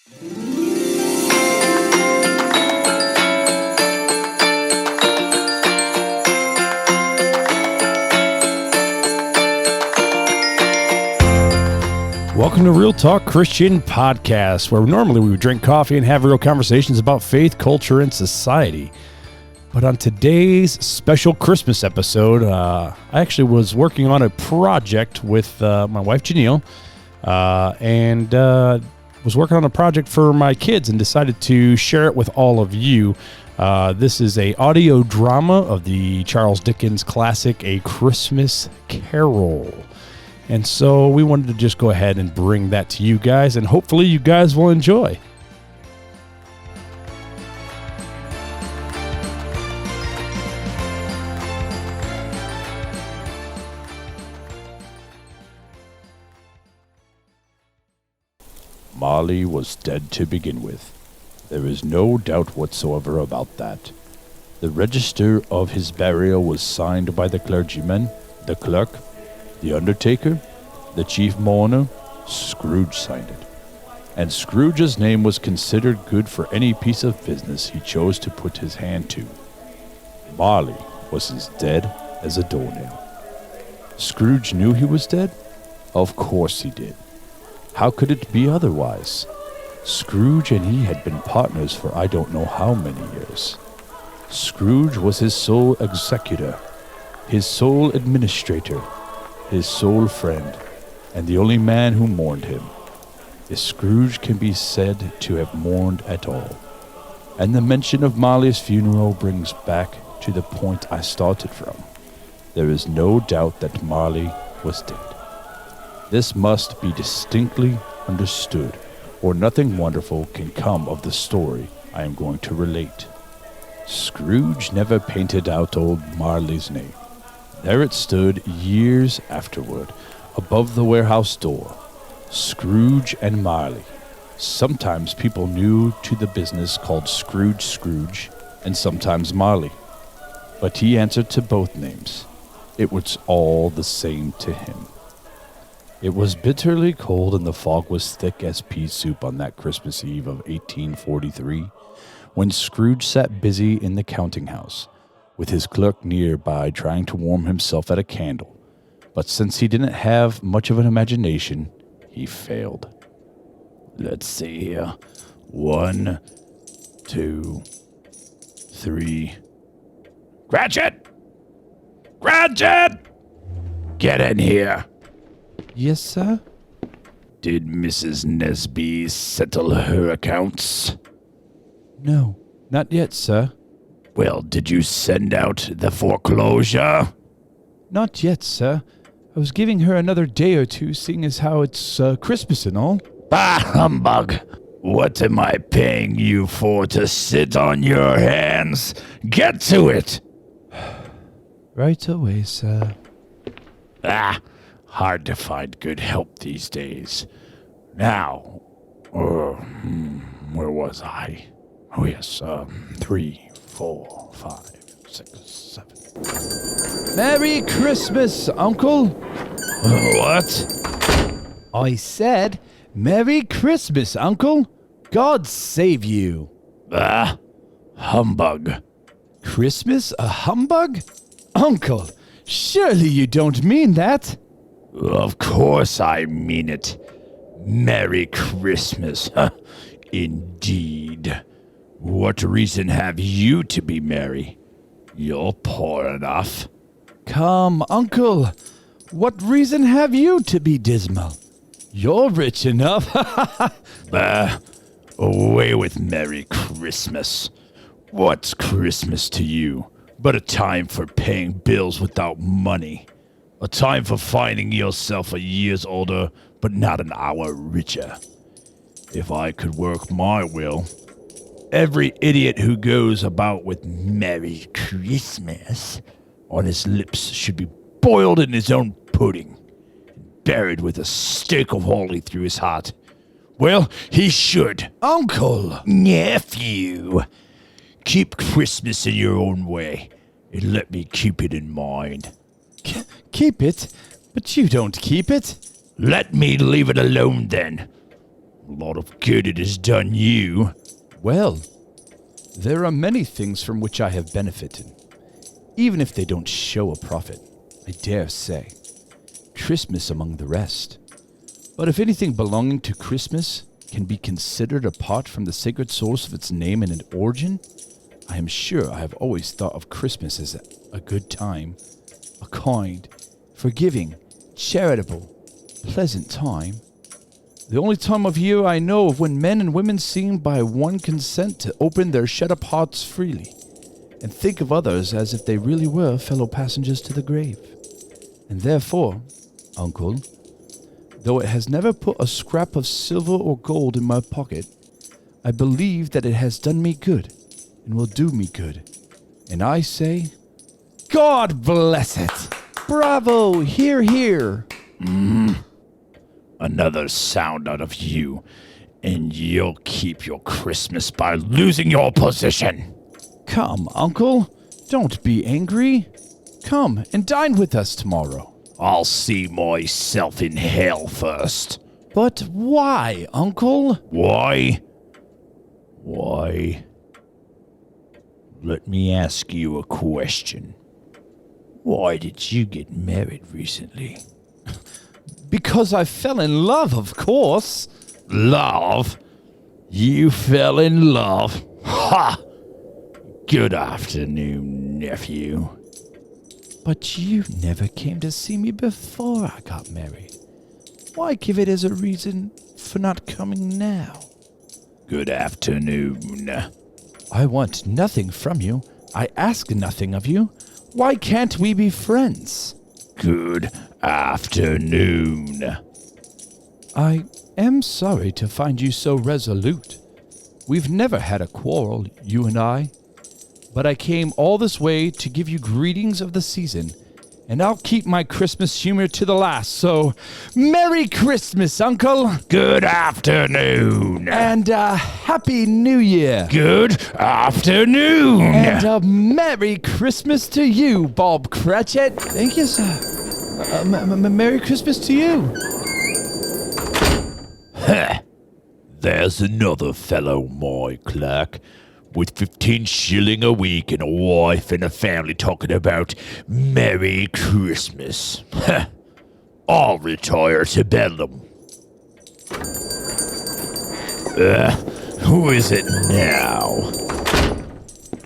Welcome to Real Talk Christian Podcast, where normally we would drink coffee and have real conversations about faith, culture, and society. But on today's special Christmas episode, I actually was working on a project with my wife, Janelle, and was working on a project for my kids and decided to share it with all of you. This is a audio drama of the Charles Dickens classic, A Christmas Carol. And so we wanted to just go ahead and bring that to you guys, and hopefully you guys will enjoy. Marley was dead to begin with. There is no doubt whatsoever about that. The register of his burial was signed by the clergyman, the clerk, the undertaker, the chief mourner. Scrooge signed it. And Scrooge's name was considered good for any piece of business he chose to put his hand to. Marley was as dead as a doornail. Scrooge knew he was dead? Of course he did. How could it be otherwise? Scrooge and he had been partners for I don't know how many years. Scrooge was his sole executor, his sole administrator, his sole friend, and the only man who mourned him. If Scrooge can be said to have mourned at all. And the mention of Marley's funeral brings back to the point I started from. There is no doubt that Marley was dead. This must be distinctly understood, or nothing wonderful can come of the story I am going to relate. Scrooge never painted out old Marley's name. There it stood years afterward, above the warehouse door. Scrooge and Marley. Sometimes people new to the business called Scrooge, and sometimes Marley. But he answered to both names. It was all the same to him. It was bitterly cold and the fog was thick as pea soup on that Christmas Eve of 1843, when Scrooge sat busy in the counting house, with his clerk nearby trying to warm himself at a candle. But since he didn't have much of an imagination, he failed. Let's see here. 1, 2, 3. Cratchit! Cratchit! Get in here. Yes, sir? Did Mrs. Nesby settle her accounts? No, not yet, sir. Well, did you send out the foreclosure? Not yet, sir. I was giving her another day or two, seeing as how it's Christmas and all. Bah, humbug! What am I paying you for to sit on your hands? Get to it! Right away, sir. Hard to find good help these days. Now, where was I? Oh, yes, 3, 4, 5, 6, 7. Merry Christmas, Uncle! What? I said, Merry Christmas, Uncle! God save you! Humbug. Christmas a humbug? Uncle, surely you don't mean that? Of course I mean it. Merry Christmas. Indeed. What reason have you to be merry? You're poor enough. Come, Uncle. What reason have you to be dismal? You're rich enough. Away with Merry Christmas. What's Christmas to you but a time for paying bills without money? A time for finding yourself a years older, but not an hour richer. If I could work my will, every idiot who goes about with Merry Christmas on his lips should be boiled in his own pudding, buried with a stake of holly through his heart. Well, he should. Uncle! Nephew! Keep Christmas in your own way, and let me keep it in mine. Keep it? But you don't keep it. Let me leave it alone, then. A lot of good it has done you. Well, there are many things from which I have benefited, even if they don't show a profit, I dare say. Christmas among the rest. But if anything belonging to Christmas can be considered apart from the sacred source of its name and its origin, I am sure I have always thought of Christmas as a good time, a kind, forgiving, charitable, pleasant time. The only time of year I know of when men and women seem by one consent to open their shut-up hearts freely, and think of others as if they really were fellow passengers to the grave. And therefore, Uncle, though it has never put a scrap of silver or gold in my pocket, I believe that it has done me good, and will do me good. And I say, God bless it! Bravo! Hear, hear! Another sound out of you, and you'll keep your Christmas by losing your position. Come, Uncle, don't be angry. Come and dine with us tomorrow. I'll see myself in hell first. But why, Uncle? Why? Let me ask you a question. Why did you get married recently? Because I fell in love, of course. Love? You fell in love? Ha! Good afternoon, nephew. But you never came to see me before I got married. Why give it as a reason for not coming now? Good afternoon. I want nothing from you. I ask nothing of you. Why can't we be friends? Good afternoon. I am sorry to find you so resolute. We've never had a quarrel, you and I. But I came all this way to give you greetings of the season, and I'll keep my Christmas humor to the last, so Merry Christmas, Uncle! Good afternoon! And Happy New Year! Good afternoon! And Merry Christmas to you, Bob Cratchit! Thank you, sir. Merry Christmas to you! Heh! There's another fellow, my clerk, with 15 shilling a week and a wife and a family talking about Merry Christmas. Heh. I'll retire to Bedlam. Who is it now?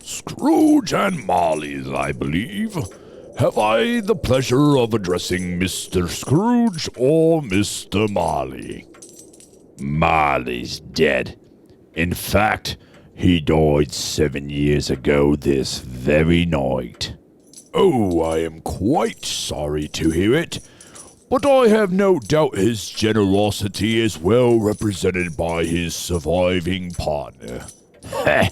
Scrooge and Marley's, I believe. Have I the pleasure of addressing Mr. Scrooge or Mr. Marley? Marley's dead. In fact, he died 7 years ago this very night. Oh, I am quite sorry to hear it, but I have no doubt his generosity is well represented by his surviving partner. Heh.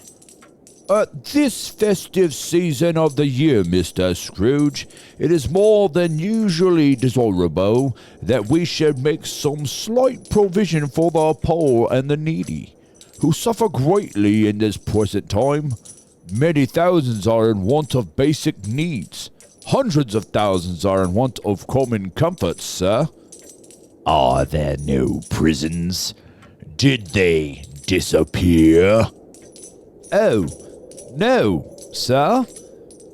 This festive season of the year, Mr. Scrooge, it is more than usually desirable that we should make some slight provision for the poor and the needy, who suffer greatly in this present time. Many thousands are in want of basic needs. Hundreds of thousands are in want of common comforts, sir. Are there no prisons? Did they disappear? Oh, no, sir.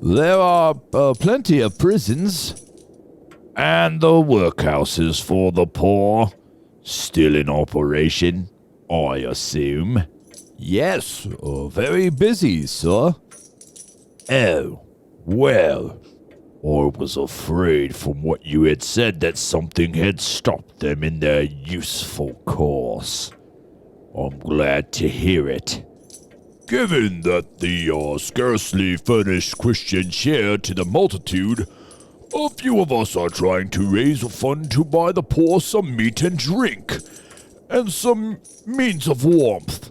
There are plenty of prisons. And the workhouses for the poor? Still in operation, I assume. Yes, very busy, sir. Oh, well, I was afraid from what you had said that something had stopped them in their useful course. I'm glad to hear it. Given that the scarcely furnished Christian share to the multitude, a few of us are trying to raise a fund to buy the poor some meat and drink, and some means of warmth.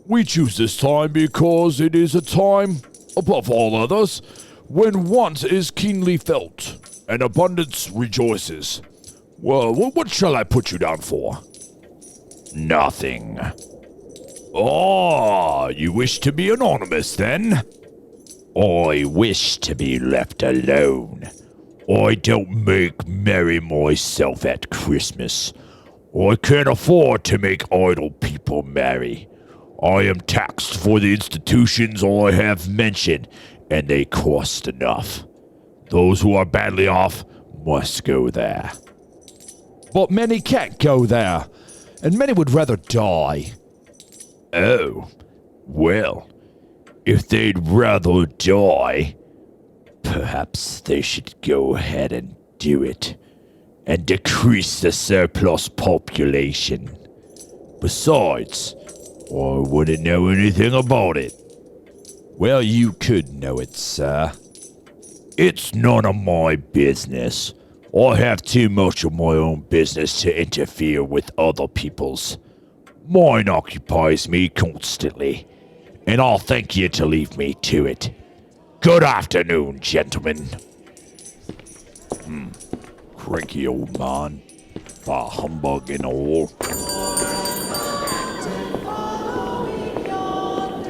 We choose this time because it is a time, above all others, when want is keenly felt, and abundance rejoices. Well, what shall I put you down for? Nothing. Oh, you wish to be anonymous, then? I wish to be left alone. I don't make merry myself at Christmas. I can't afford to make idle people marry. I am taxed for the institutions I have mentioned, and they cost enough. Those who are badly off must go there. But many can't go there, and many would rather die. Oh, well, if they'd rather die, perhaps they should go ahead and do it, and decrease the surplus population. Besides, I wouldn't know anything about it. Well, you could know it, sir. It's none of my business. I have too much of my own business to interfere with other people's. Mine occupies me constantly, and I'll thank you to leave me to it. Good afternoon, gentlemen. Cranky old man. Bah humbug and all.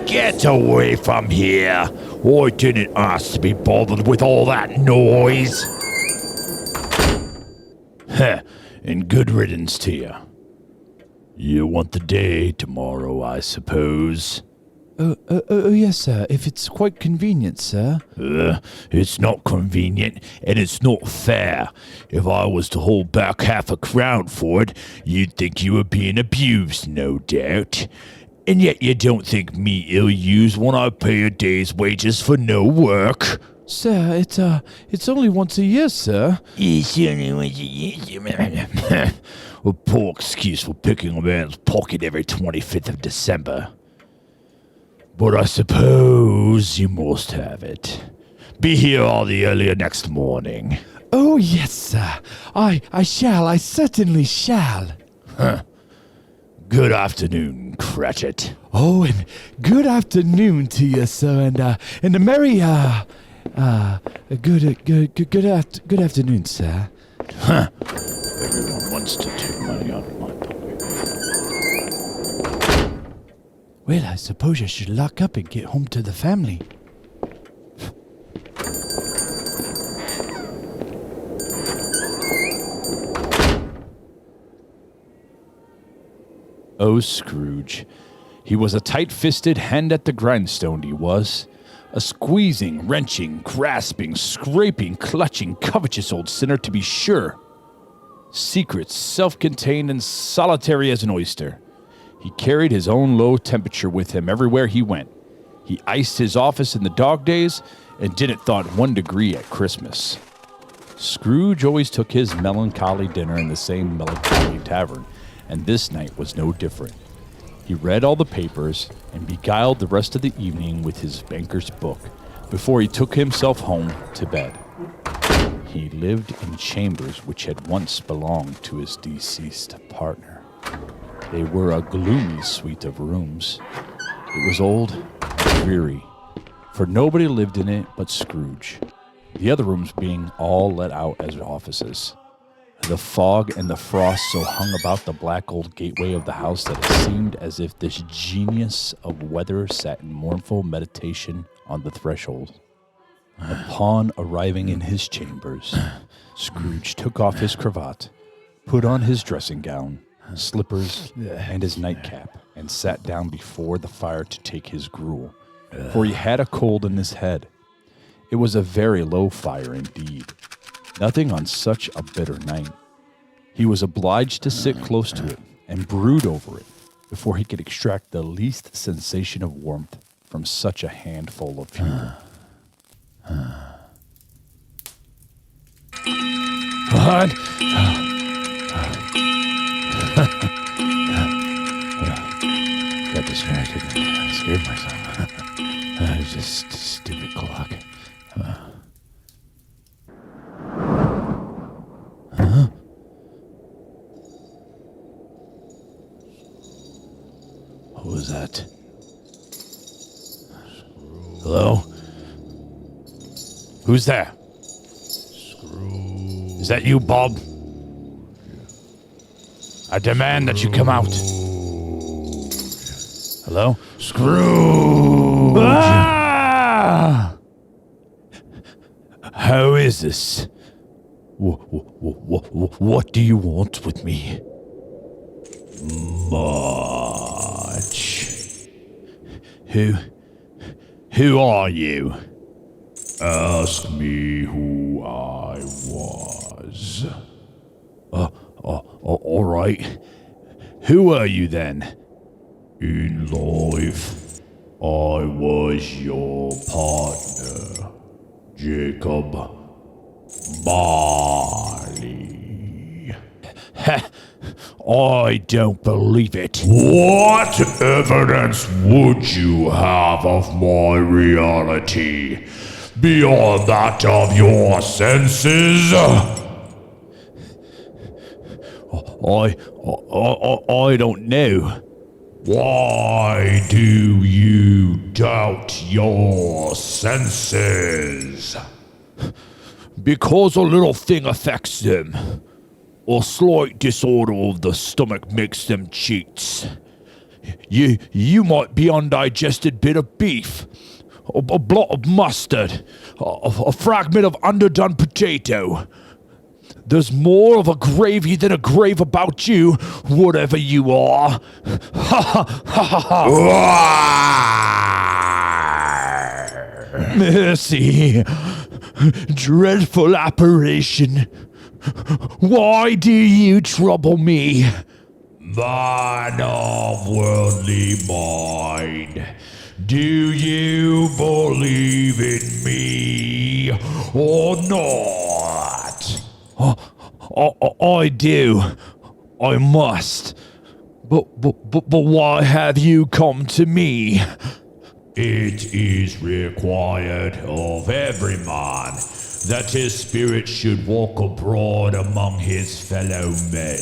Get away from here! I didn't ask to be bothered with all that noise. Heh, and good riddance to you. You want the day tomorrow, I suppose? Oh, yes, sir, if it's quite convenient, sir. It's not convenient, and it's not fair. If I was to hold back half a crown for it, you'd think you were being abused, no doubt. And yet you don't think me ill-used when I pay a day's wages for no work. Sir, it's only once a year, sir. It's only once a year. A poor excuse for picking a man's pocket every 25th of December. But I suppose you must have it. Be here all the earlier next morning. Oh, yes, sir. I certainly shall. Good afternoon, Cratchit. Oh, and good afternoon to you, sir, and a merry, good afternoon, sir. Everyone wants to take money out of my pocket. Well, I suppose I should lock up and get home to the family. Oh, Scrooge. He was a tight-fisted hand at the grindstone, he was. A squeezing, wrenching, grasping, scraping, clutching, covetous old sinner, to be sure. Secret, self-contained, and solitary as an oyster. He carried his own low temperature with him everywhere he went. He iced his office in the dog days and didn't thaw 1 degree at Christmas. Scrooge always took his melancholy dinner in the same melancholy tavern, and this night was no different. He read all the papers and beguiled the rest of the evening with his banker's book before he took himself home to bed. He lived in chambers which had once belonged to his deceased partner. They were a gloomy suite of rooms. It was old and dreary, for nobody lived in it but Scrooge, the other rooms being all let out as offices. The fog and the frost so hung about the black old gateway of the house that it seemed as if this genius of weather sat in mournful meditation on the threshold. Upon arriving in his chambers, Scrooge took off his cravat, put on his dressing gown, slippers, and his nightcap, and sat down before the fire to take his gruel, for he had a cold in his head. It was a very low fire indeed. Nothing on such a bitter night. He was obliged to sit close to it and brood over it before he could extract the least sensation of warmth from such a handful of fuel. What? Got distracted and scared myself. It was just a stupid clock. What was that? Hello? Who's there? Scrooge. Is that you, Bob? I demand that you come out. Hello? Scrooge! Ah! How is this? What do you want with me? much. Who are you? Ask me who I was. All right. Who are you then? In life, I was your partner, Jacob Marley. I don't believe it. What evidence would you have of my reality beyond that of your senses? I don't know. Why do you doubt your senses? Because a little thing affects them. A slight disorder of the stomach makes them cheats. You might be undigested bit of beef, a blot of mustard, a fragment of underdone potato. There's more of a gravy than a grave about you, whatever you are. Ha ha ha ha ha! Mercy, dreadful apparition. Why do you trouble me? Man of worldly mind, do you believe in me or not? I do. I must. But why have you come to me? It is required of every man that his spirit should walk abroad among his fellow men,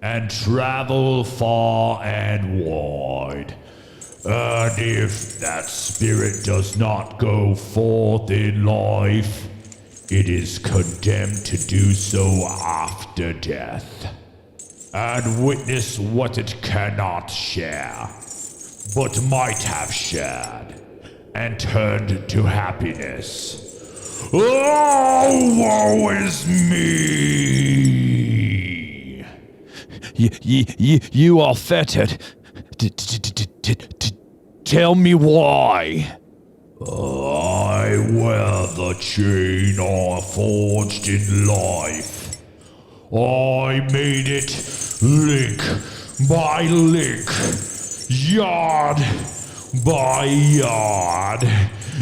and travel far and wide. And if that spirit does not go forth in life, it is condemned to do so after death, and witness what it cannot share, but might have shared, and turned to happiness. Oh, woe is me! You are fettered. Tell me why. I wear the chain I forged in life. I made it link by link, yard by yard,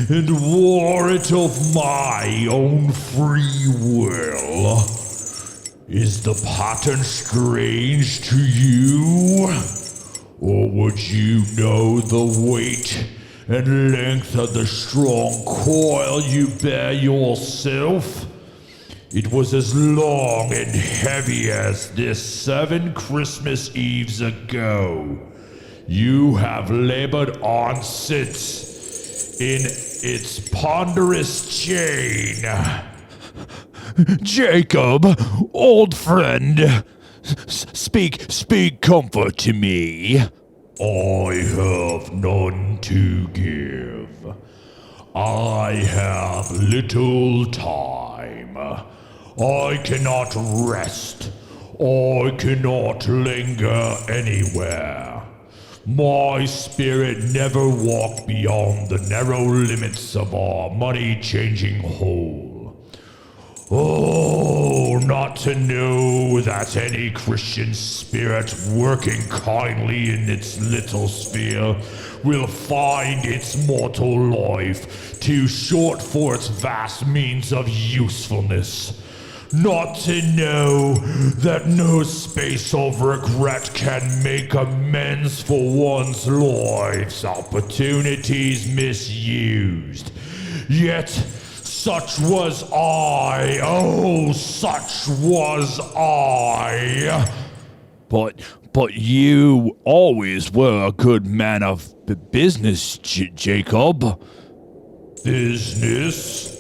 and wore it of my own free will. Is the pattern strange to you? Or would you know the weight and length of the strong coil you bear yourself? It was as long and heavy as this 7 Christmas Eves ago. You have labored on since in its ponderous chain. Jacob, old friend, speak comfort to me. I have none to give. I have little time. I cannot rest. I cannot linger anywhere. My spirit never walked beyond the narrow limits of our money-changing hole. Oh, not to know that any Christian spirit working kindly in its little sphere will find its mortal life too short for its vast means of usefulness. Not to know that no space of regret can make amends for one's life's opportunities misused. Yet, such was I, oh, such was I. But you always were a good man of business, Jacob. Business?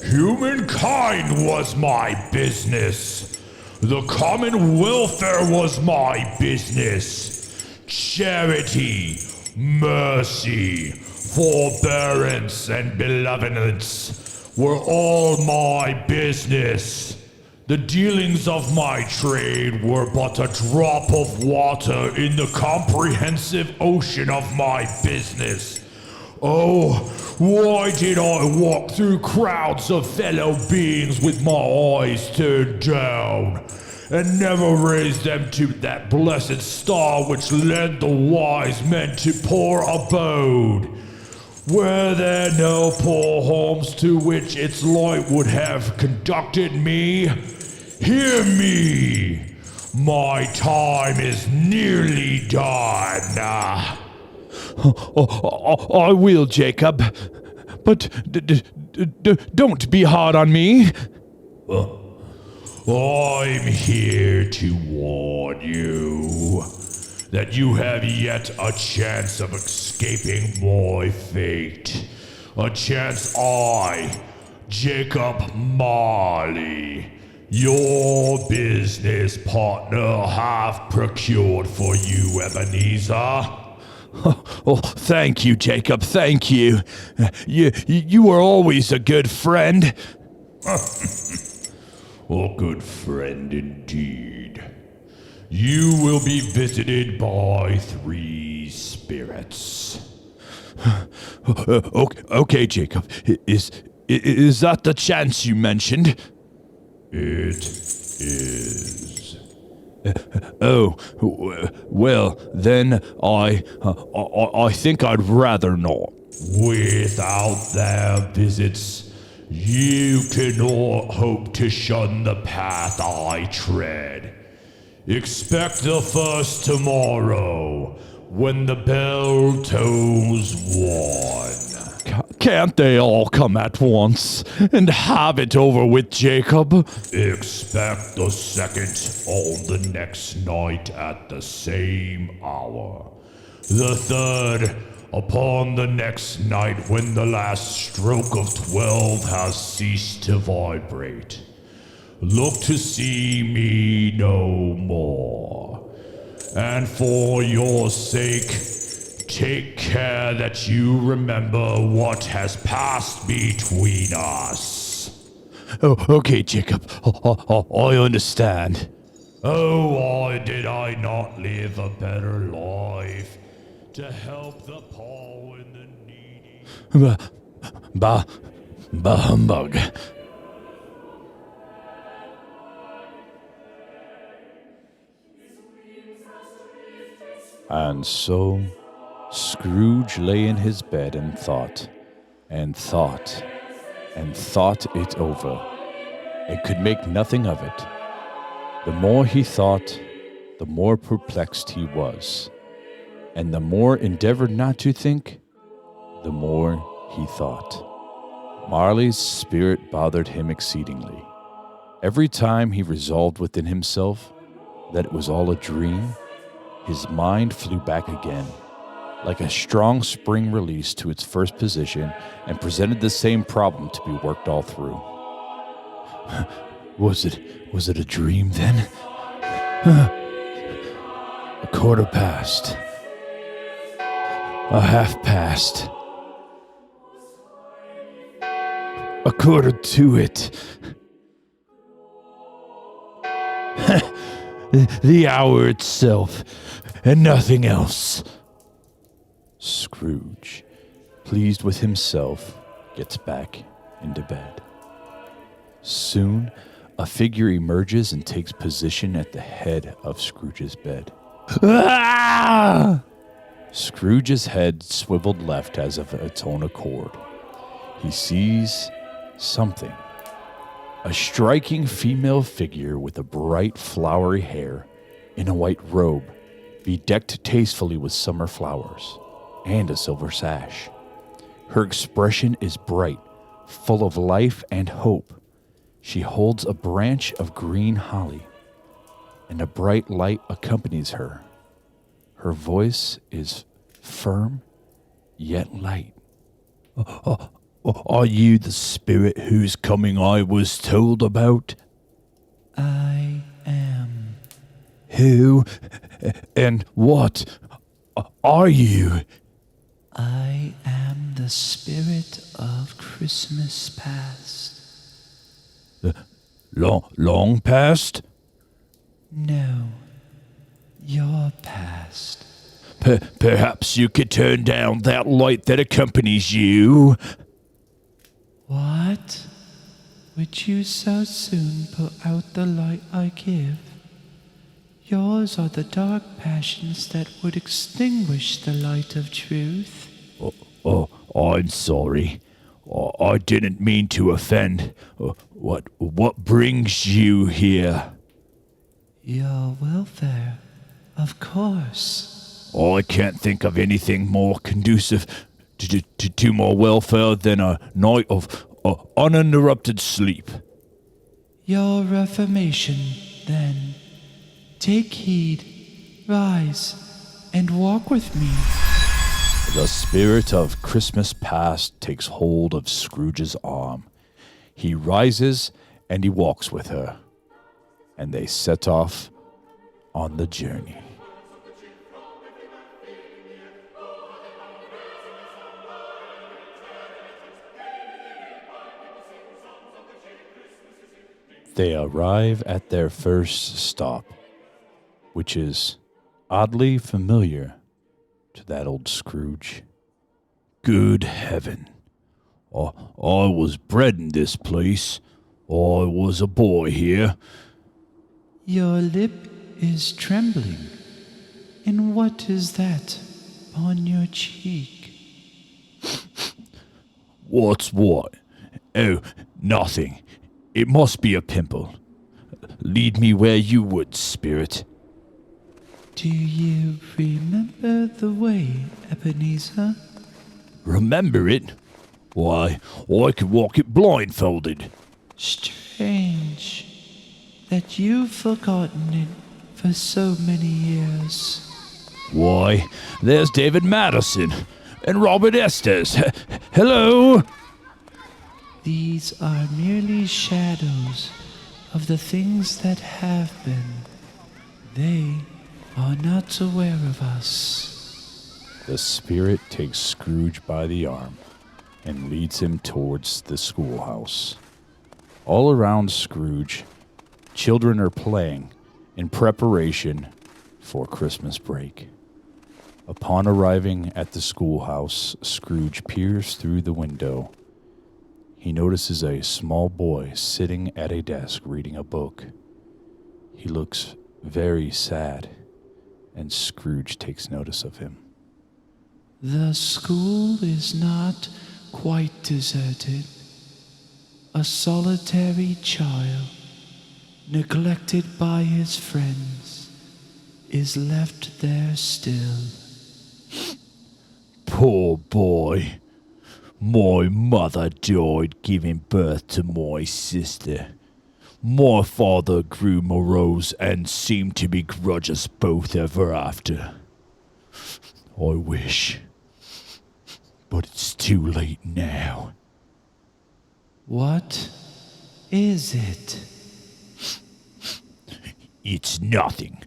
Humankind was my business. The common welfare was my business. Charity, mercy, forbearance, and benevolence were all my business. The dealings of my trade were but a drop of water in the comprehensive ocean of my business. Oh, why did I walk through crowds of fellow beings with my eyes turned down, and never raise them to that blessed star which led the wise men to poor abode? Were there no poor homes to which its light would have conducted me? Hear me! My time is nearly done. I will, Jacob. But don't be hard on me. I'm here to warn you that you have yet a chance of escaping my fate. A chance I, Jacob Marley, your business partner, have procured for you, Ebenezer. Oh, thank you, Jacob, thank you. You were always a good friend. A good friend indeed. You will be visited by 3 spirits. Okay, Jacob. Is that the chance you mentioned? It is. Oh, well, then I think I'd rather not. Without their visits, you cannot hope to shun the path I tread. Expect the first tomorrow, when the bell tolls 1. Can't they all come at once and have it over with, Jacob? Expect the second on the next night at the same hour. The third upon the next night when the last stroke of 12 has ceased to vibrate. Look to see me no more. And for your sake, take care that you remember what has passed between us. Oh, okay, Jacob. I understand. Oh, why did I not live a better life to help the poor and the needy? Bah humbug. And so, Scrooge lay in his bed and thought it over, and could make nothing of it. The more he thought, the more perplexed he was, and the more endeavored not to think, the more he thought. Marley's spirit bothered him exceedingly. Every time he resolved within himself that it was all a dream, his mind flew back again, like a strong spring released to its first position, and presented the same problem to be worked all through. Was it a dream then? A quarter past. A half past. A quarter to it. The hour itself, and nothing else. Scrooge, pleased with himself, gets back into bed. Soon, a figure emerges and takes position at the head of Scrooge's bed. Ah! Scrooge's head swiveled left as of its own accord. He sees something. A striking female figure with a bright, flowery hair, in a white robe, bedecked tastefully with summer flowers, and a silver sash. Her expression is bright, full of life and hope. She holds a branch of green holly, and a bright light accompanies her. Her voice is firm, yet light. Are you the spirit whose coming I was told about? I am. Who and what are you? I am the spirit of Christmas past. Long past? No, your past. Perhaps you could turn down that light that accompanies you. What? Would you so soon put out the light I give? Yours are the dark passions that would extinguish the light of truth. Oh, I'm sorry. I didn't mean to offend. What brings you here? Your welfare, of course. I can't think of anything more conducive to my welfare than a night of uninterrupted sleep. Your reformation, then. Take heed, rise, and walk with me. The spirit of Christmas past takes hold of Scrooge's arm. He rises and he walks with her, and they set off on the journey. They arrive at their first stop, which is oddly familiar to that old Scrooge. Good heaven. I was bred in this place. I was a boy here. Your lip is trembling. And what is that on your cheek? What's what? Oh, nothing. It must be a pimple. Lead me where you would, spirit. Do you remember the way, Ebenezer? Remember it? Why, I could walk it blindfolded. Strange that you've forgotten it for so many years. Why, there's David Madison and Robert Estes. Hello? These are merely shadows of the things that have been. They are not aware of us. The spirit takes Scrooge by the arm and leads him towards the schoolhouse. All around Scrooge, children are playing in preparation for Christmas break. Upon arriving at the schoolhouse, Scrooge peers through the window. He notices a small boy sitting at a desk reading a book. He looks very sad, and Scrooge takes notice of him. The school is not quite deserted. A solitary child, neglected by his friends, is left there still. Poor boy. My mother died giving birth to my sister. My father grew morose and seemed to begrudge us both ever after. I wish. But it's too late now. What is it? It's nothing.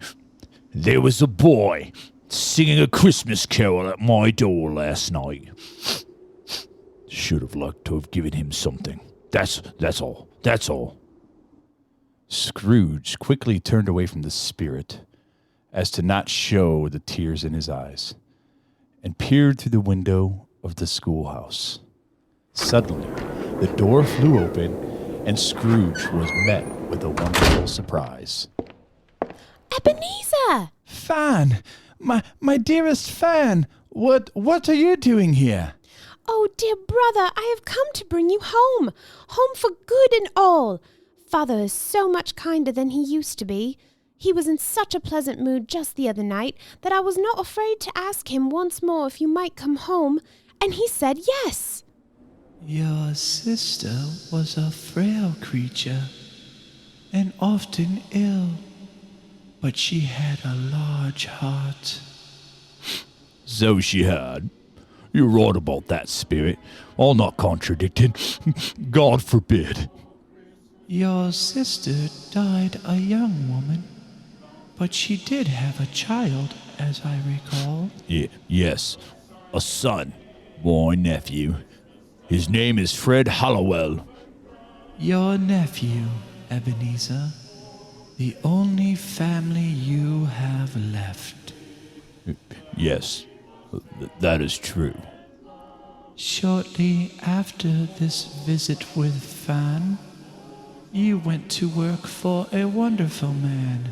There was a boy singing a Christmas carol at my door last night. Should have liked to have given him something. That's all. That's all. Scrooge quickly turned away from the spirit, as to not show the tears in his eyes, and peered through the window of the schoolhouse. Suddenly, the door flew open, and Scrooge was met with a wonderful surprise. Ebenezer! Fan! My dearest Fan! What are you doing here? Oh, dear brother, I have come to bring you home. Home for good and all. Father is so much kinder than he used to be. He was in such a pleasant mood just the other night that I was not afraid to ask him once more if you might come home, and he said yes. Your sister was a frail creature, and often ill, but she had a large heart. So she had. You're right about that, spirit. I'll not contradict it. God forbid. Your sister died a young woman, but she did have a child, as I recall. Yes, a son, my nephew. His name is Fred Hallowell. Your nephew. Ebenezer, the only family you have left. Yes, that is true. Shortly after this visit with Fan, you went to work for a wonderful man,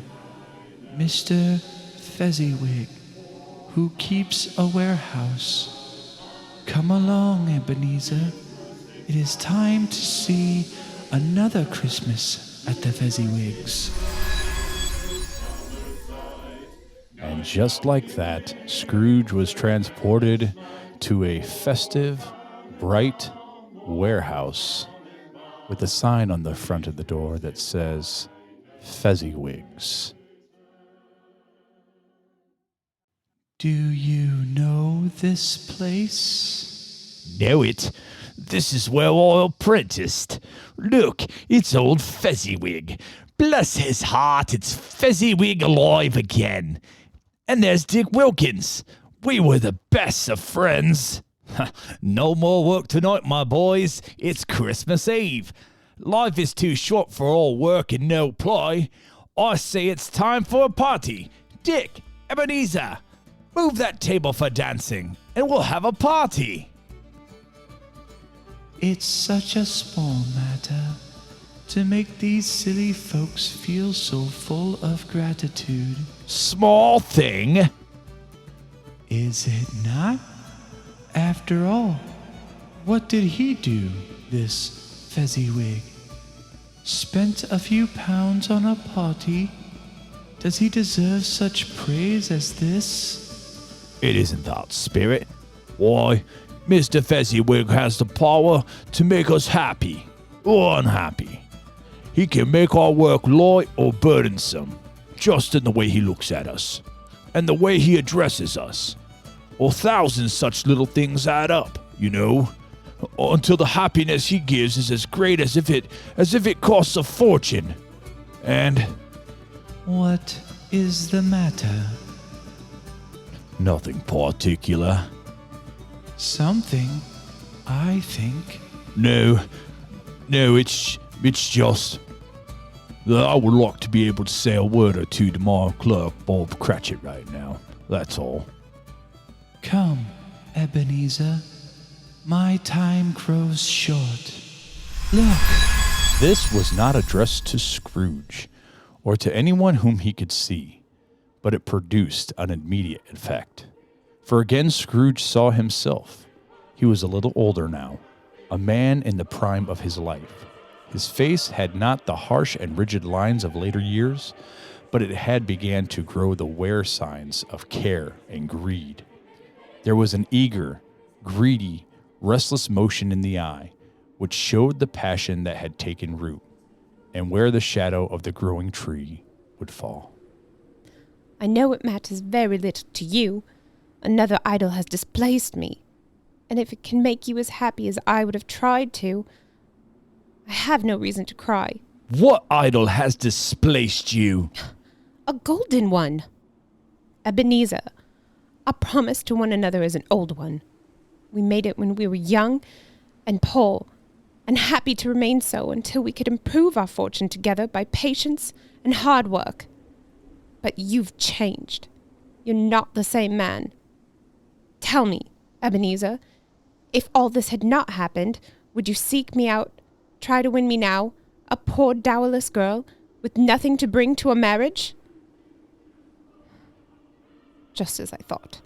Mr. Fezziwig, who keeps a warehouse. Come along, Ebenezer. It is time to see another Christmas at the Fezziwigs. And just like that, Scrooge was transported to a festive, bright warehouse with a sign on the front of the door that says, Fezziwigs. Do you know this place? Know it. This is where I apprenticed. Look, it's old Fezziwig. Bless his heart, it's Fezziwig alive again. And there's Dick Wilkins. We were the best of friends. No more work tonight, my boys. It's Christmas Eve. Life is too short for all work and no play. I say it's time for a party. Dick, Ebenezer, move that table for dancing, and we'll have a party. It's such a small matter to make these silly folks feel so full of gratitude. Small thing. Is it not? After all, what did he do, this Fezziwig? Spent a few pounds on a party? Does he deserve such praise as this? It isn't that, Spirit. Why, Mr. Fezziwig has the power to make us happy or unhappy. He can make our work light or burdensome, just in the way he looks at us, and the way he addresses us. Or thousands such little things add up, you know, until the happiness he gives is as great as if it costs a fortune. And what is the matter? Nothing particular. Something, I think. No, it's just that I would like to be able to say a word or two to my clerk, Bob Cratchit, right now. That's all. Come, Ebenezer. My time grows short. Look. This was not addressed to Scrooge, or to anyone whom he could see, but it produced an immediate effect. For again Scrooge saw himself. He was a little older now, a man in the prime of his life. His face had not the harsh and rigid lines of later years, but it had began to grow the wear signs of care and greed. There was an eager, greedy, restless motion in the eye, which showed the passion that had taken root, and where the shadow of the growing tree would fall. I know it matters very little to you. Another idol has displaced me, and if it can make you as happy as I would have tried to, I have no reason to cry. What idol has displaced you? A golden one. Ebenezer, a promise to one another is an old one. We made it when we were young and poor, and happy to remain so until we could improve our fortune together by patience and hard work. But you've changed. You're not the same man. Tell me, Ebenezer, if all this had not happened, would you seek me out, try to win me now, a poor dowerless girl with nothing to bring to a marriage? Just as I thought.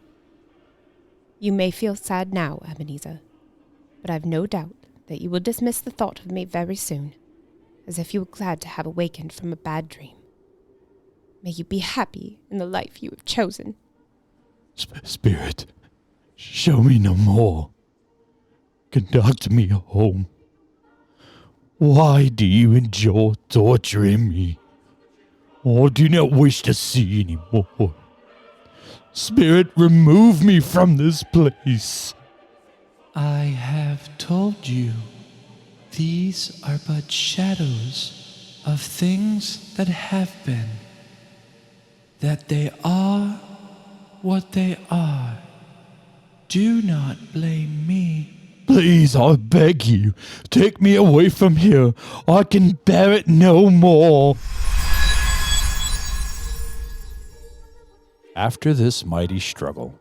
You may feel sad now, Ebenezer, but I've no doubt that you will dismiss the thought of me very soon, as if you were glad to have awakened from a bad dream. May you be happy in the life you have chosen. Spirit, show me no more. Conduct me home. Why do you enjoy torturing me? I do not wish to see any more. Spirit, remove me from this place. I have told you, these are but shadows of things that have been, that they are what they are. Do not blame me. Please, I beg you, take me away from here. I can bear it no more. After this mighty struggle,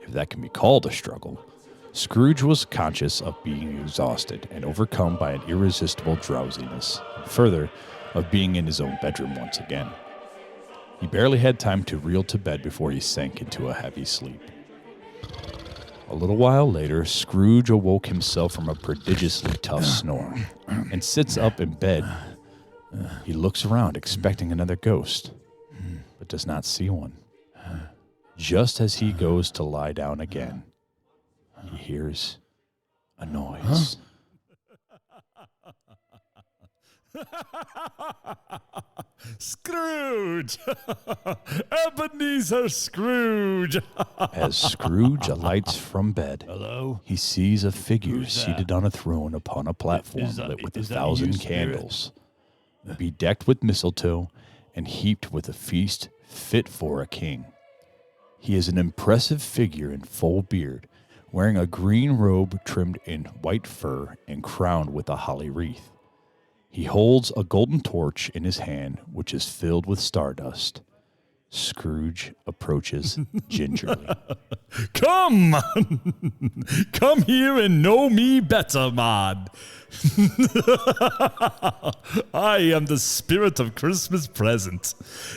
if that can be called a struggle, Scrooge was conscious of being exhausted and overcome by an irresistible drowsiness, and further, of being in his own bedroom once again. He barely had time to reel to bed before he sank into a heavy sleep. A little while later, Scrooge awoke himself from a prodigiously tough snore and sits up in bed. He looks around, expecting another ghost, but does not see one. Just as he goes to lie down again, he hears a noise. Scrooge! Ebenezer Scrooge! As Scrooge alights from bed, Hello? he sees a figure Who's that? seated on a throne upon a platform Is that- lit with is that 1,000 you, Spirit? candles, bedecked with mistletoe and heaped with a feast fit for a king. He is an impressive figure in full beard, wearing a green robe trimmed in white fur and crowned with a holly wreath. He holds a golden torch in his hand, which is filled with stardust. Scrooge approaches gingerly. Come, man! Come here and know me better, man! I am the spirit of Christmas present.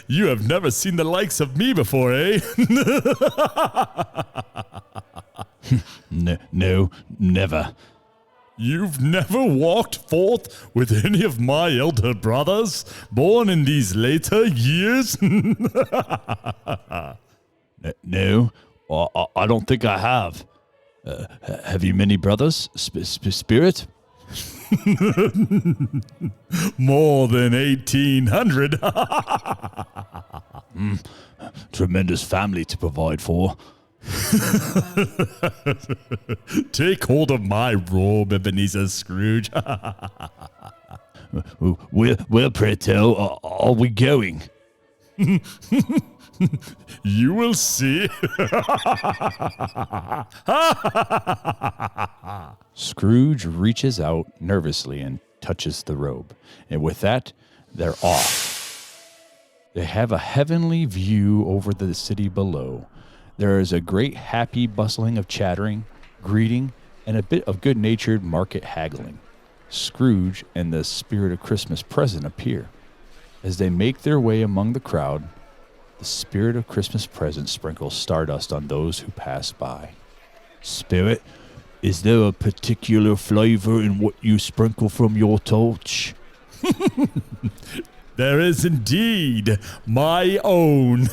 You have never seen the likes of me before, eh? No, never. You've never walked forth with any of my elder brothers, born in these later years? No, I don't think I have. Have you many brothers, Spirit? More than 1,800. Tremendous family to provide for. Take hold of my robe, Ebenezer Scrooge. Where, pray tell, are we going? You will see. Scrooge reaches out nervously and touches the robe, and with that, they're off. They have a heavenly view over the city below. There is a great happy bustling of chattering, greeting, and a bit of good-natured market haggling. Scrooge and the spirit of Christmas present appear. As they make their way among the crowd, the spirit of Christmas present sprinkles stardust on those who pass by. Spirit, is there a particular flavor in what you sprinkle from your torch? There is indeed my own.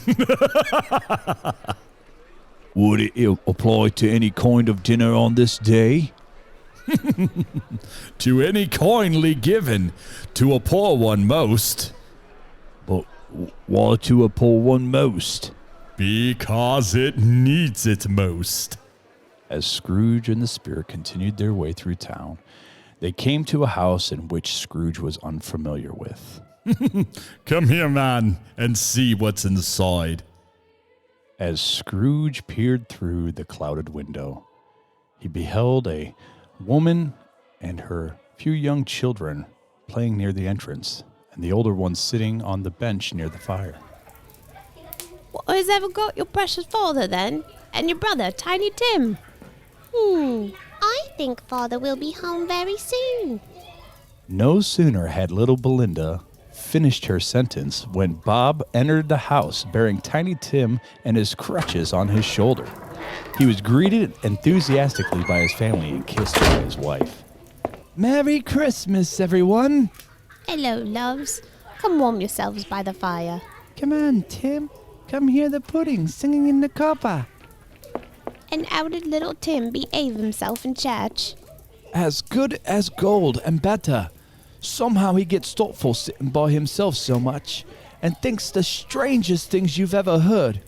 Would it apply to any kind of dinner on this day? To any kindly given, to a poor one most. But why to a poor one most? Because it needs it most. As Scrooge and the spirit continued their way through town, they came to a house in which Scrooge was unfamiliar with. Come here, man, and see what's inside. As Scrooge peered through the clouded window, he beheld a woman and her few young children playing near the entrance, and the older one sitting on the bench near the fire. What has ever got your precious father then? And your brother, Tiny Tim? I think Father will be home very soon. No sooner had little Belinda finished her sentence when Bob entered the house bearing Tiny Tim and his crutches on his shoulder. He was greeted enthusiastically by his family and kissed by his wife. Merry Christmas, everyone. Hello, loves. Come warm yourselves by the fire. Come on, Tim. Come hear the pudding singing in the copper. And how did little Tim behave himself in church? As good as gold and better. Somehow he gets thoughtful sitting by himself so much and thinks the strangest things you've ever heard.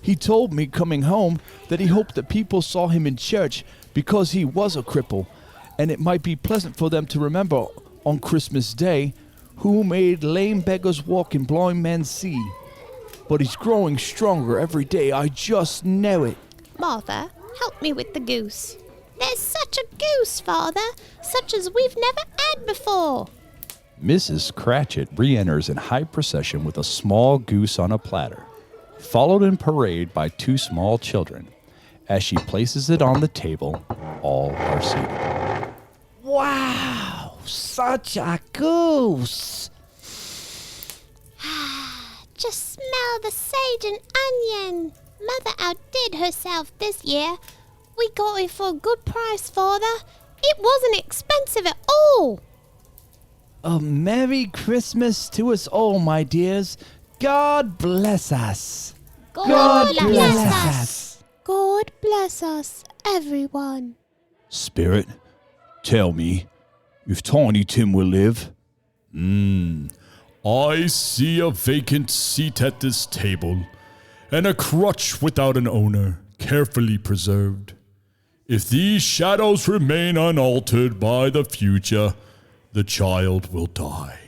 He told me coming home that he hoped that people saw him in church because he was a cripple, and it might be pleasant for them to remember on Christmas Day who made lame beggars walk and blind men see. But he's growing stronger every day, I just know it. Martha, help me with the goose. There's such a goose, Father, such as we've never had before. Mrs. Cratchit re-enters in high procession with a small goose on a platter, followed in parade by 2 small children. As she places it on the table, all are seated. Wow, such a goose. Just smell the sage and onion. Mother outdid herself this year. We got it for a good price, Father. It wasn't expensive at all. A Merry Christmas to us all, my dears. God bless us. God bless us. God bless us, everyone. Spirit, tell me, if Tiny Tim will live. I see a vacant seat at this table, and a crutch without an owner, carefully preserved. If these shadows remain unaltered by the future, the child will die.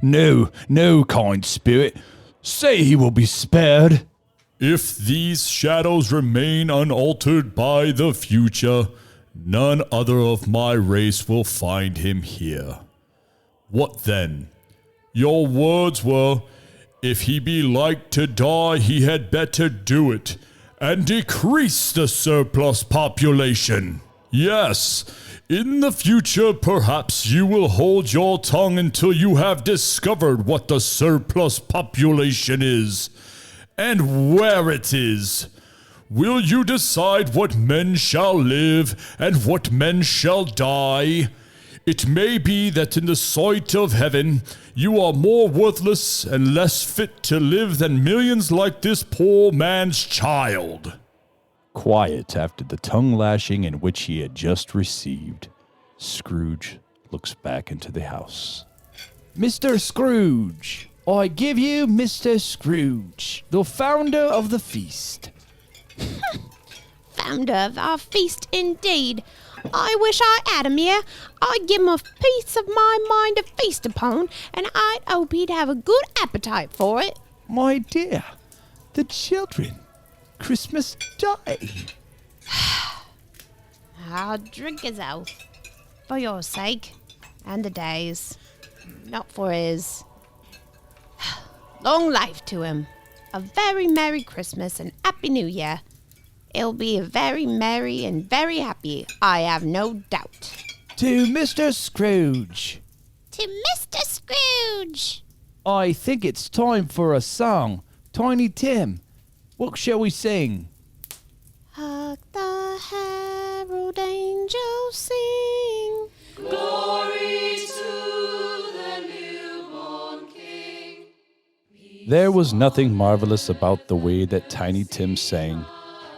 No, kind spirit. Say he will be spared. If these shadows remain unaltered by the future, none other of my race will find him here. What then? Your words were, if he be like to die, he had better do it, and decrease the surplus population. Yes, in the future, perhaps you will hold your tongue until you have discovered what the surplus population is, and where it is. Will you decide what men shall live, and what men shall die? It may be that in the sight of heaven, you are more worthless and less fit to live than millions like this poor man's child. Quiet after the tongue lashing in which he had just received, Scrooge looks back into the house. Mr. Scrooge, I give you Mr. Scrooge, the founder of the feast. Founder of our feast, indeed. I wish I had him here. I'd give him a piece of my mind to feast upon, and I'd hope he'd have a good appetite for it. My dear, the children, Christmas Day. I'll drink his health, for your sake, and the day's, not for his. Long life to him. A very Merry Christmas and Happy New Year. It'll be very merry and very happy, I have no doubt. To Mr. Scrooge, To Mr. Scrooge. I think it's time for a song. Tiny Tim, what shall we sing? Hark the herald angels sing. There was nothing marvelous about the way that Tiny Tim sang,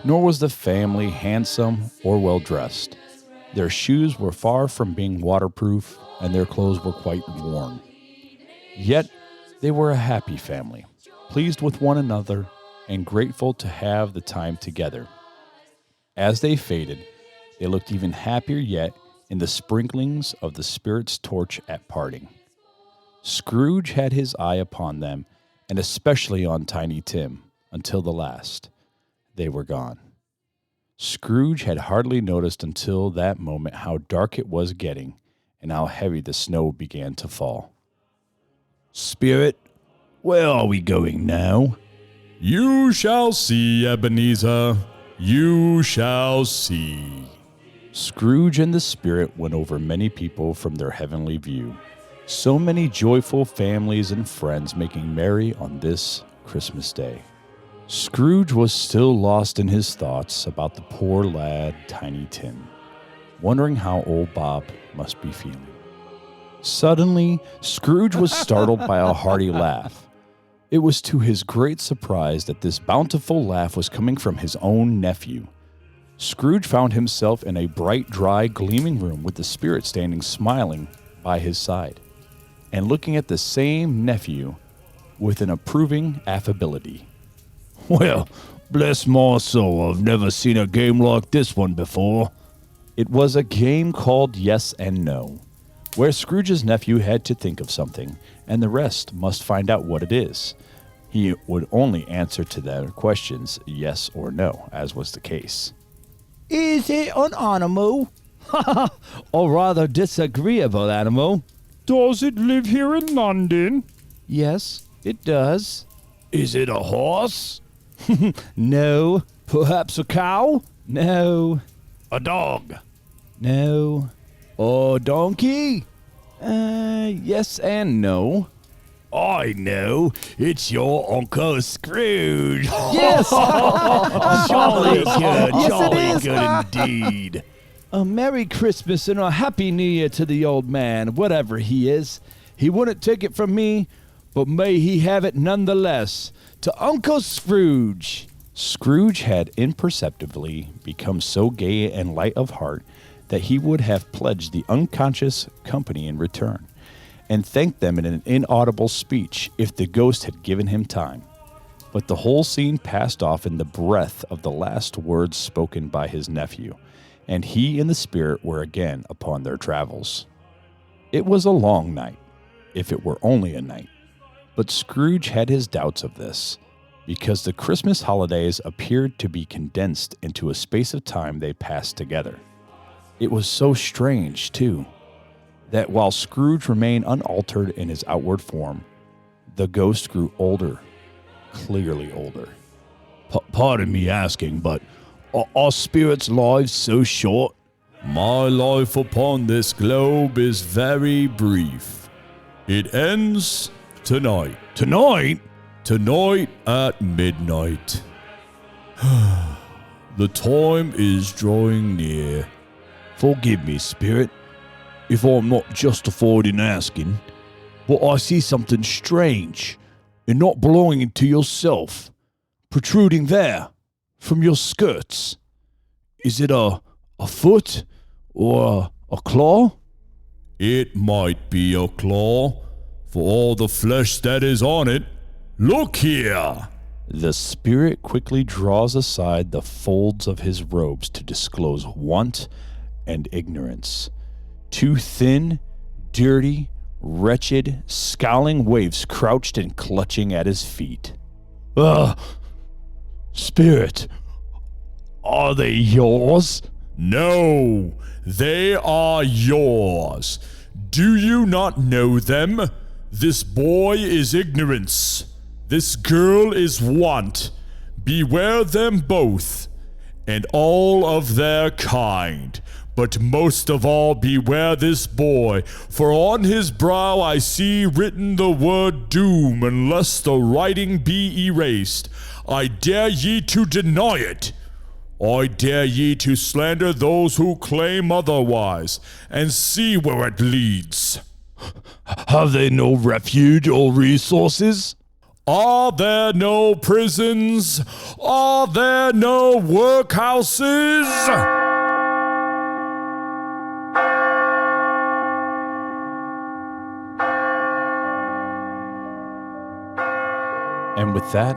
nor was the family handsome or well-dressed. Their shoes were far from being waterproof, and their clothes were quite worn. Yet they were a happy family, pleased with one another, and grateful to have the time together. As they faded, they looked even happier yet in the sprinklings of the Spirit's torch at parting. Scrooge had his eye upon them, and especially on Tiny Tim, until the last. They were gone. Scrooge had hardly noticed until that moment how dark it was getting, and how heavy the snow began to fall. Spirit, where are we going now? You shall see, Ebenezer. You shall see. Scrooge and the Spirit went over many people from their heavenly view. So many joyful families and friends making merry on this Christmas Day. Scrooge was still lost in his thoughts about the poor lad, Tiny Tim, wondering how old Bob must be feeling. Suddenly, Scrooge was startled by a hearty laugh. It was to his great surprise that this bountiful laugh was coming from his own nephew. Scrooge found himself in a bright, dry, gleaming room with the Spirit standing smiling by his side, and looking at the same nephew with an approving affability. Well, bless my soul, I've never seen a game like this one before. It was a game called Yes and No, where Scrooge's nephew had to think of something, and the rest must find out what it is. He would only answer to their questions yes or no, as was the case. Is it an animal? Or rather disagreeable animal? Does it live here in London? Yes, it does. Is it a horse? No. Perhaps a cow? No. A dog? No. A donkey? Yes and no. I know. It's your Uncle Scrooge. Yes! Jolly good. Yes, it jolly is. good indeed. A Merry Christmas and a Happy New Year to the old man, whatever he is. He wouldn't take it from me, but may he have it nonetheless. To Uncle Scrooge. Scrooge had imperceptibly become so gay and light of heart that he would have pledged the unconscious company in return, and thanked them in an inaudible speech if the ghost had given him time. But the whole scene passed off in the breath of the last words spoken by his nephew, and he and the spirit were again upon their travels. It was a long night, if it were only a night, but Scrooge had his doubts of this, because the Christmas holidays appeared to be condensed into a space of time they passed together. It was so strange, too, that while Scrooge remained unaltered in his outward form, the ghost grew older, clearly older. Pardon me asking, but are spirits' lives so short? My life upon this globe is very brief. It ends tonight. Tonight? Tonight at midnight. The time is drawing near. Forgive me, spirit, if I'm not justified in asking, but I see something strange and not belonging to yourself protruding there from your skirts. Is it a foot or a claw? It might be a claw, for all the flesh that is on it. Look here! The spirit quickly draws aside the folds of his robes to disclose want and ignorance. Two thin, dirty, wretched, scowling waifs crouched and clutching at his feet. Spirit, are they yours? No, they are yours. Do you not know them? This boy is ignorance. This girl is want. Beware them both, and all of their kind. But most of all, beware this boy, for on his brow I see written the word doom, unless the writing be erased. I dare ye to deny it. I dare ye to slander those who claim otherwise, and see where it leads. Have they no refuge or resources? Are there no prisons? Are there no workhouses? And with that,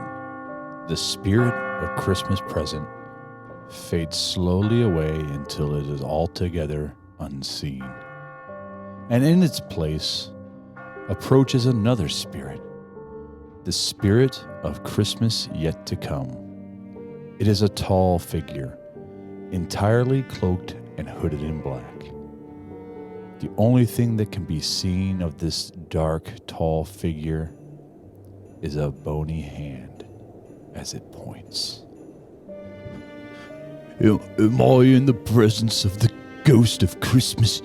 the spirit of Christmas present fades slowly away until it is altogether unseen. And in its place approaches another spirit, the spirit of Christmas yet to come. It is a tall figure, entirely cloaked and hooded in black. The only thing that can be seen of this dark, tall figure is a bony hand as it points. Am I in the presence of the ghost of Christmas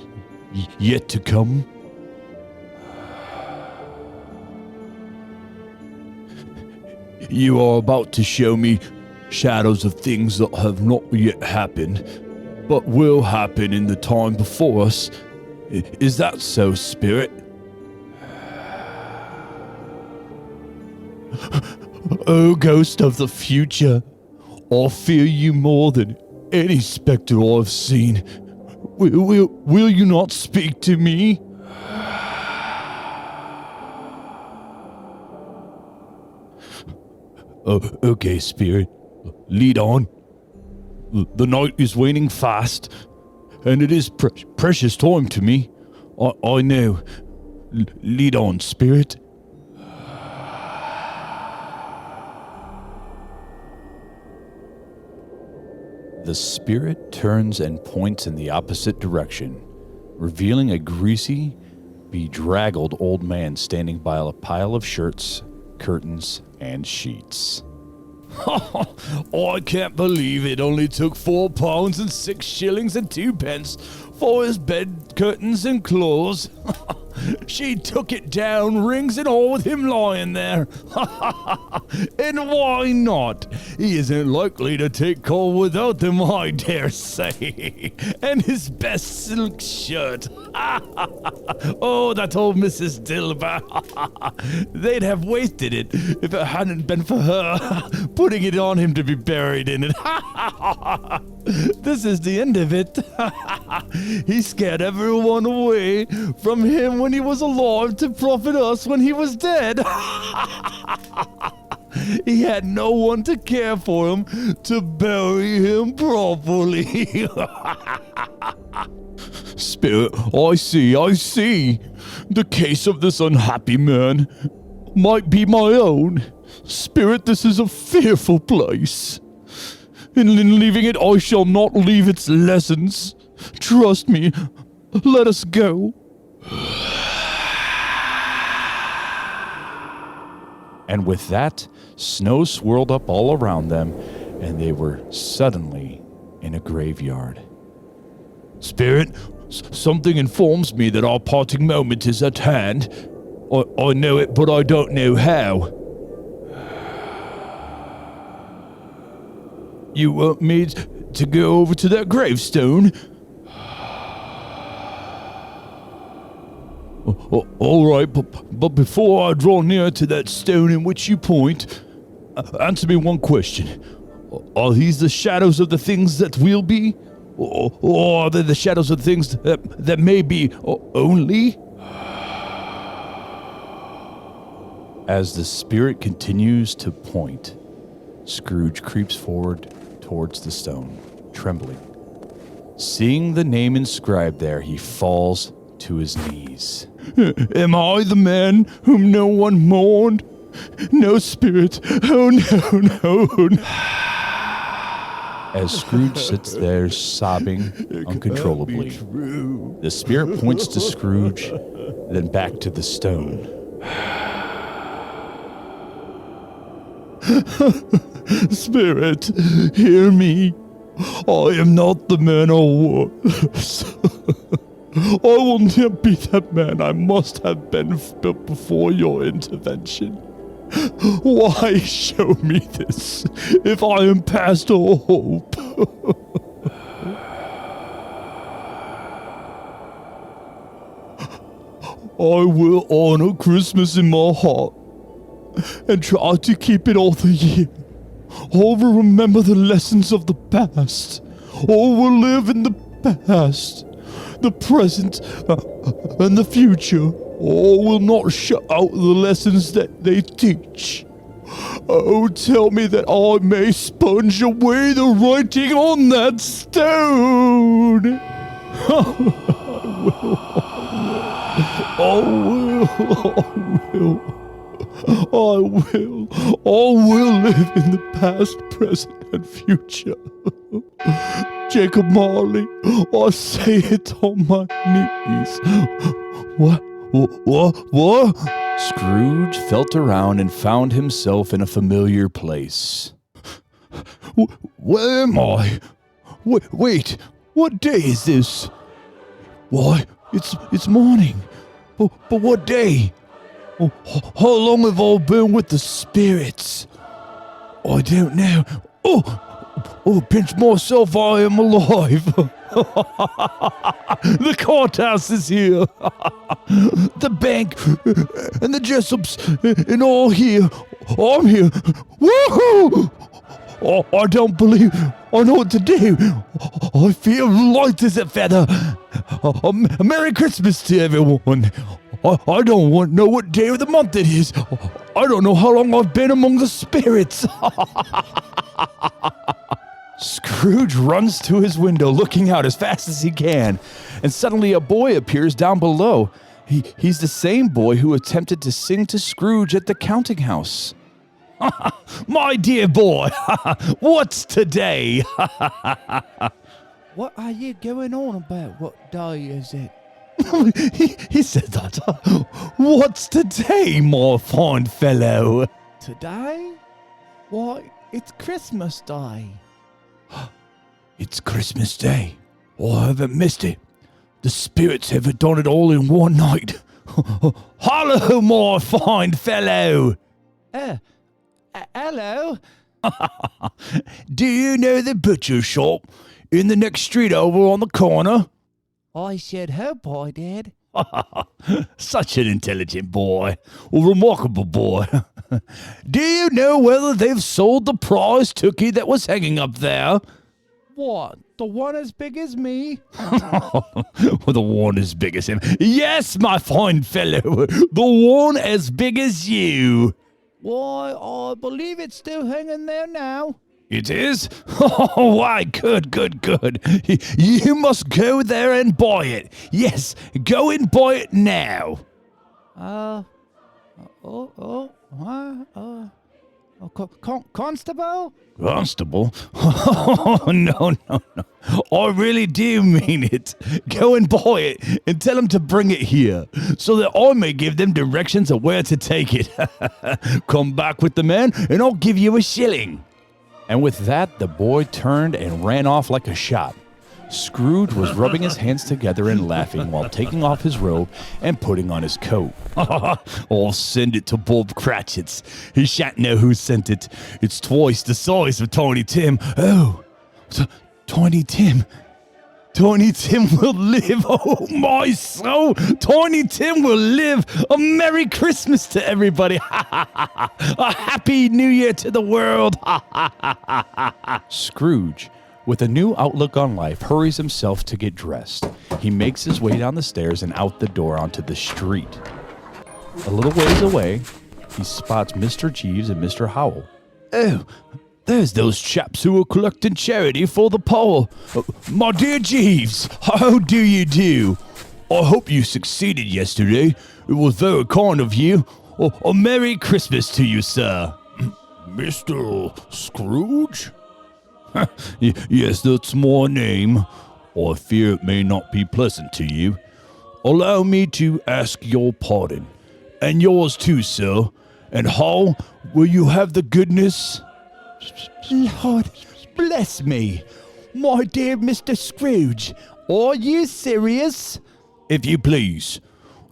yet to come? You are about to show me shadows of things that have not yet happened, but will happen in the time before us. Is that so, spirit? Oh, ghost of the future, I fear you more than any spectre I've seen. Will you not speak to me? Okay, spirit, lead on. The night is waning fast, and it is precious time to me. I know. Lead on, spirit. The spirit turns and points in the opposite direction, revealing a greasy, bedraggled old man standing by a pile of shirts, curtains, and sheets. I can't believe it only took £4 and 6 shillings and 2 pence for his bed curtains and clothes. She took it down, rings and all, with him lying there. And why not? He isn't likely to take cold without them, I dare say. And his best silk shirt. Oh, that old Mrs. Dilber. They'd have wasted it if it hadn't been for her putting it on him to be buried in it. This is the end of it. He scared everyone away from him when he was alive to profit us when he was dead. He had no one to care for him, to bury him properly. Spirit, I see. The case of this unhappy man might be my own. Spirit, this is a fearful place. In leaving it, I shall not leave its lessons. Trust me. Let us go. And with that, snow swirled up all around them, and they were suddenly in a graveyard. Spirit, something informs me that our parting moment is at hand. I know it, but I don't know how. You want me to go over to that gravestone? All right, but before I draw near to that stone in which you point, answer me one question. Are these the shadows of the things that will be? Or are they the shadows of things that may be only? As the spirit continues to point, Scrooge creeps forward towards the stone, trembling. Seeing the name inscribed there, he falls to his knees. Am I the man whom no one mourned? No, spirit. Oh, no. As Scrooge sits there sobbing uncontrollably, the spirit points to Scrooge, then back to the stone. Spirit, hear me. I am not the man I was. I will never be that man I must have been before your intervention. Why show me this if I am past all hope? I will honor Christmas in my heart and try to keep it all the year. I will remember the lessons of the past. I will live in the past, the present, and the future. I will not shut out the lessons that they teach. Oh, tell me that I may sponge away the writing on that stone. I will live in the past, present, and future. Jacob Marley, I say it on my knees. What? Scrooge felt around and found himself in a familiar place. Where am I? Wait, what day is this? Why, it's morning. But what day? How long have I been with the spirits? I don't know. Oh, pinch myself, I am alive. The courthouse is here. The bank and the Jessops and all here. I'm here. Woohoo! Oh, I don't believe I know what to do. I feel light as a feather. A Merry Christmas to everyone. I don't know what day of the month it is. I don't know how long I've been among the spirits. Scrooge runs to his window, looking out as fast as he can, and suddenly a boy appears down below. He's the same boy who attempted to sing to Scrooge at the counting house. My dear boy, what's today? What are you going on about? What day is it? he said that. What's today, my fine fellow? Today? Why, it's Christmas Day. It's Christmas Day. I haven't missed it. The spirits have done it all in one night. Hello, my fine fellow. Hello? Do you know the butcher shop in the next street over on the corner? I should hope I did. Such an intelligent boy. A remarkable boy. Do you know whether they've sold the prize turkey that was hanging up there? What? The one as big as me? The one as big as him. Yes, my fine fellow. The one as big as you. Why, I believe it's still hanging there now. It is? Oh, why, good. You must go there and buy it. Yes, go and buy it now. Constable? Constable? Oh, no. I really do mean it. Go and buy it and tell them to bring it here so that I may give them directions of where to take it. Come back with the man and I'll give you a shilling. And with that, the boy turned and ran off like a shot. Scrooge was rubbing his hands together and laughing while taking off his robe and putting on his coat. I'll send it to Bob Cratchit's. He shan't know who sent it. It's twice the size of Tiny Tim. Oh, Tiny Tim. Tiny Tim will live. Oh, my soul. Tiny Tim will live. A Merry Christmas to everybody. A Happy New Year to the world. Scrooge, with a new outlook on life, hurries himself to get dressed. He makes his way down the stairs and out the door onto the street. A little ways away, he spots Mr. Jeeves and Mr. Howell. Oh, there's those chaps who are collecting charity for the poor. My dear Jeeves, how do you do? I hope you succeeded yesterday. It was very kind of you. A Merry Christmas to you, sir. Mr. Scrooge? Yes, that's my name. I fear it may not be pleasant to you. Allow me to ask your pardon. And yours too, sir. And how will you have the goodness? Lord, bless me. My dear Mr. Scrooge, are you serious? If you please,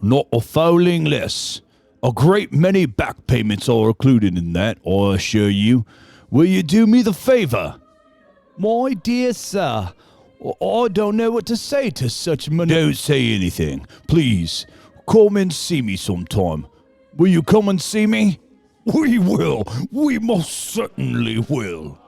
not a fouling less. A great many back payments are included in that, I assure you. Will you do me the favor? My dear sir, I don't know what to say to such money. Don't say anything. Please, come and see me sometime. Will you come and see me? We will. We most certainly will.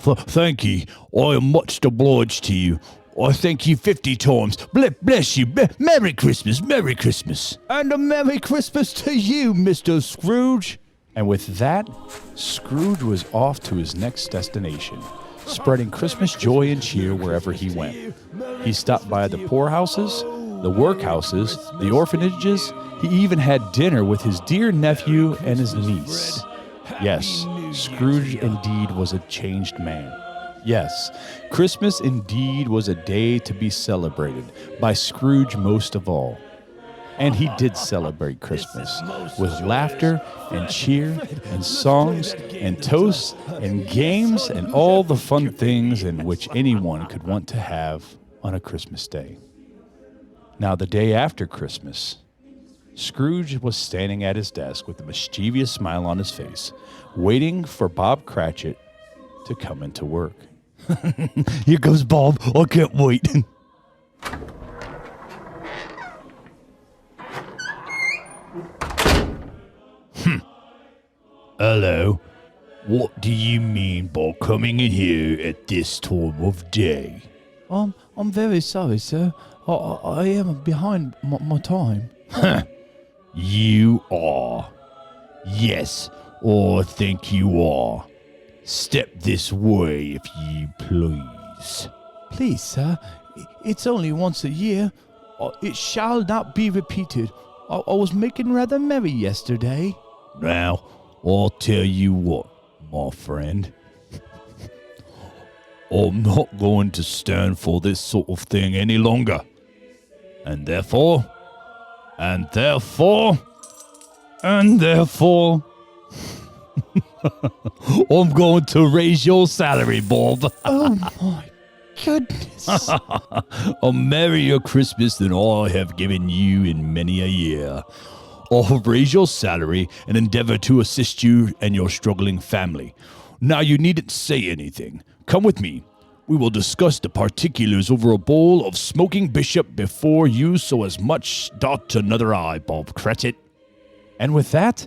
Thank ye. I am much obliged to you. I thank you 50 times. Bless you. Merry Christmas. Merry Christmas. And a Merry Christmas to you, Mr. Scrooge. And with that, Scrooge was off to his next destination, spreading Christmas joy and cheer wherever he went. He stopped by the poorhouses, the workhouses, the orphanages. He even had dinner with his dear nephew and his niece. Yes, Scrooge indeed was a changed man. Yes, Christmas indeed was a day to be celebrated, by Scrooge most of all. And he did celebrate Christmas with laughter and cheer and songs and toasts and games and all the fun things in which anyone could want to have on a Christmas day. Now, the day after Christmas, Scrooge was standing at his desk with a mischievous smile on his face, waiting for Bob Cratchit to come into work. Here comes Bob. I can't wait. Hello. What do you mean by coming in here at this time of day? I'm very sorry, sir. I am behind my time. You are. Yes, I think you are. Step this way, if you please. Please, sir, it's only once a year. It shall not be repeated. I was making rather merry yesterday. Now, I'll tell you what, my friend. I'm not going to stand for this sort of thing any longer. And therefore, I'm going to raise your salary, Bob. Oh my goodness. A merrier Christmas than I have given you in many a year. I'll raise your salary and endeavor to assist you and your struggling family. Now you needn't say anything. Come with me. We will discuss the particulars over a bowl of smoking bishop before you so as much dot another eye, Bob Cratchit. And with that,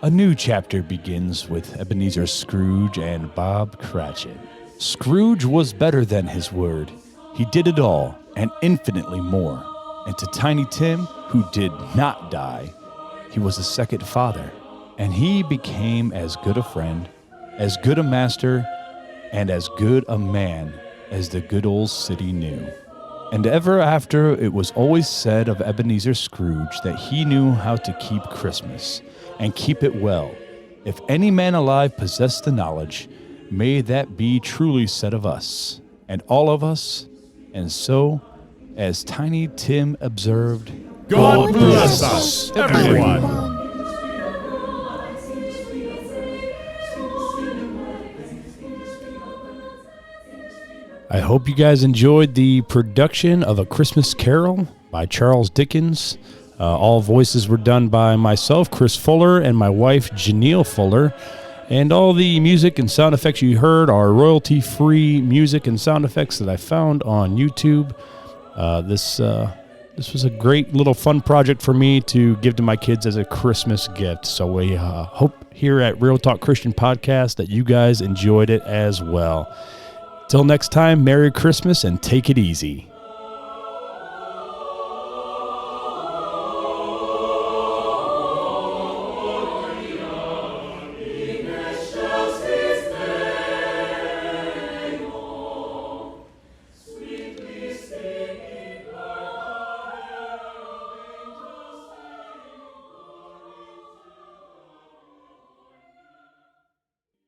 a new chapter begins with Ebenezer Scrooge and Bob Cratchit. Scrooge was better than his word. He did it all, and infinitely more. And to Tiny Tim, who did not die, he was a second father. And he became as good a friend, as good a master, and as good a man as the good old city knew. And ever after, it was always said of Ebenezer Scrooge that he knew how to keep Christmas, and keep it well. If any man alive possessed the knowledge, may that be truly said of us, and all of us. And so, as Tiny Tim observed, God bless us, everyone. I hope you guys enjoyed the production of A Christmas Carol by Charles Dickens. All voices were done by myself, Chris Fuller, and my wife, Janelle Fuller. And all the music and sound effects you heard are royalty-free music and sound effects that I found on YouTube. This was a great little fun project for me to give to my kids as a Christmas gift. So we hope here at Real Talk Christian Podcast that you guys enjoyed it as well. Till next time, Merry Christmas and take it easy.